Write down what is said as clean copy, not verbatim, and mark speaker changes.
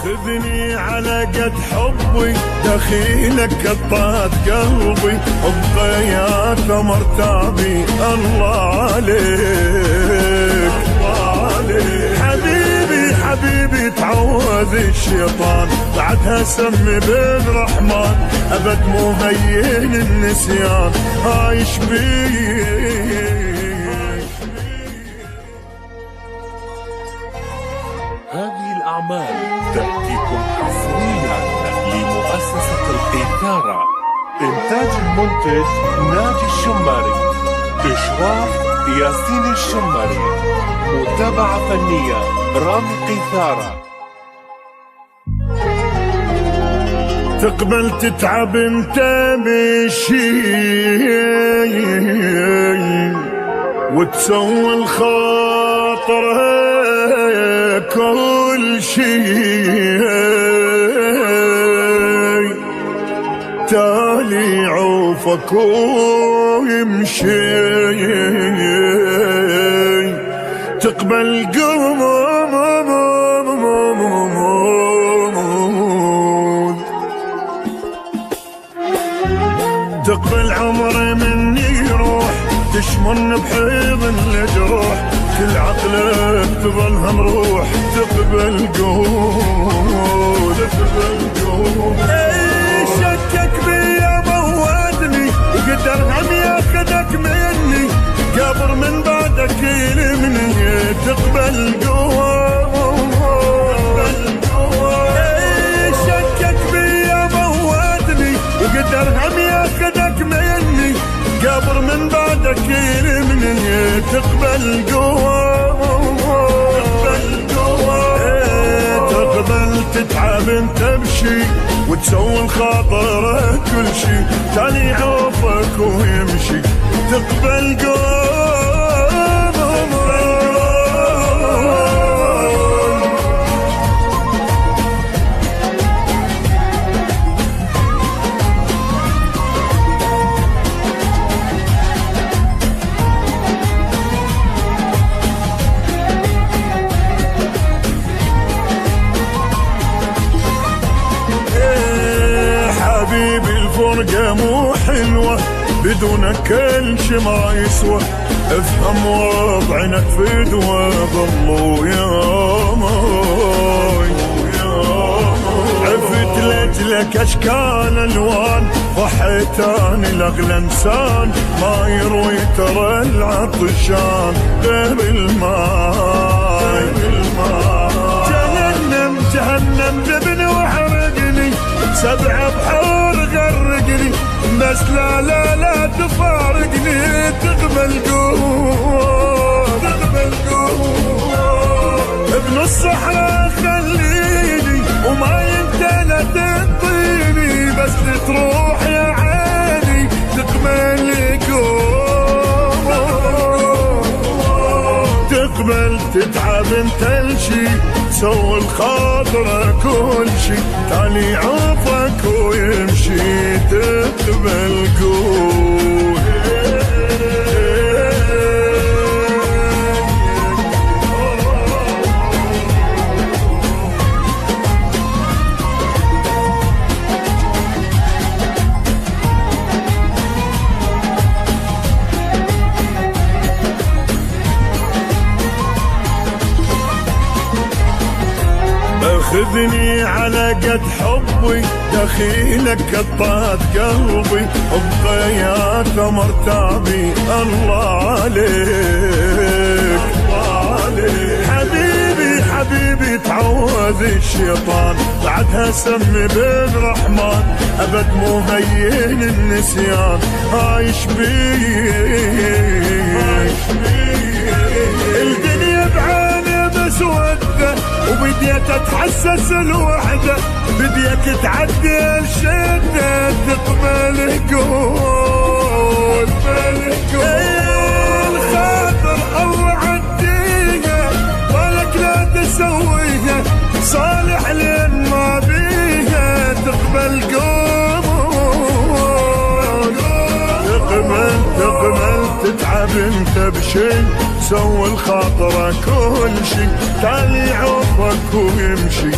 Speaker 1: خذني على قد حبي دخيلك قطعت قلبي ابقى يا ثمر تعبي الله عليك حبيبي حبيبي تعوذ الشيطان بعدها سمي بالرحمن ابد مو هين النسيان عايش بيه.
Speaker 2: هذه الأعمال تأتيكم حصريا لمؤسسة القيثارة. إنتاج المنتج ناجي الشماري، إشراف ياسين الشماري، متابعة فنية رامي قيثارة.
Speaker 1: تقبل تتعب انت بشي وتسوي الخاطر كل شي تالي عوفك ويمشي تقبل تقبل عمري مني يروح تشمن بحيضن الجروح كل عقلك تظلها مروح تقبل قول اي شكك بيا موادني وقدر هم ياخذك مني قبر من بعدك يلمني تقبل قول اي شكك بيا موادني وقدر هم ياخذك مني قبر من بعدك يلمني تقبل تقبل تتعب انت بشي وتسوي الخاطر كل شي تالي عوفك ويمشي تقبل الفرقة مو حلوة بدونك كل شي ما يسوى افهم وضعنا في دوا ضلوا يا ماي عفت لجلك اشكال الوان ضحيتاني لاغلى انسان ما يروي ترى العطشان غير الماي جهنم جهنم جبني وحرقني سبع بحور غرقني بس لا لا لا تفارقني تقبل قوم ابن الصحراء خليني وما انت لا تنطيني بس تروح يا عيني تقبل قوم تقبل تتعب انت الشي سوي الخاطر كل شي تالي عوفك ويمشي تقبل قول خذني على قد حبي دخيلك قطعت قلبي ابقى يا ثمر تعبي الله عليك حبيبي حبيبي تعوذ الشيطان بعدها سمي بالرحمن ابد مو هين النسيان عايش بيه الدنيا بعاني مسودة وبديت اتحسس الوحدة بديك تعدي الشدة تقبل قول الخاطر الله عديها ولك لا تسويها صالح لين ما بيها تقبل قول تقبل تتعب انت بشي سوي الخاطر كل شي تالي عوفك ويمشي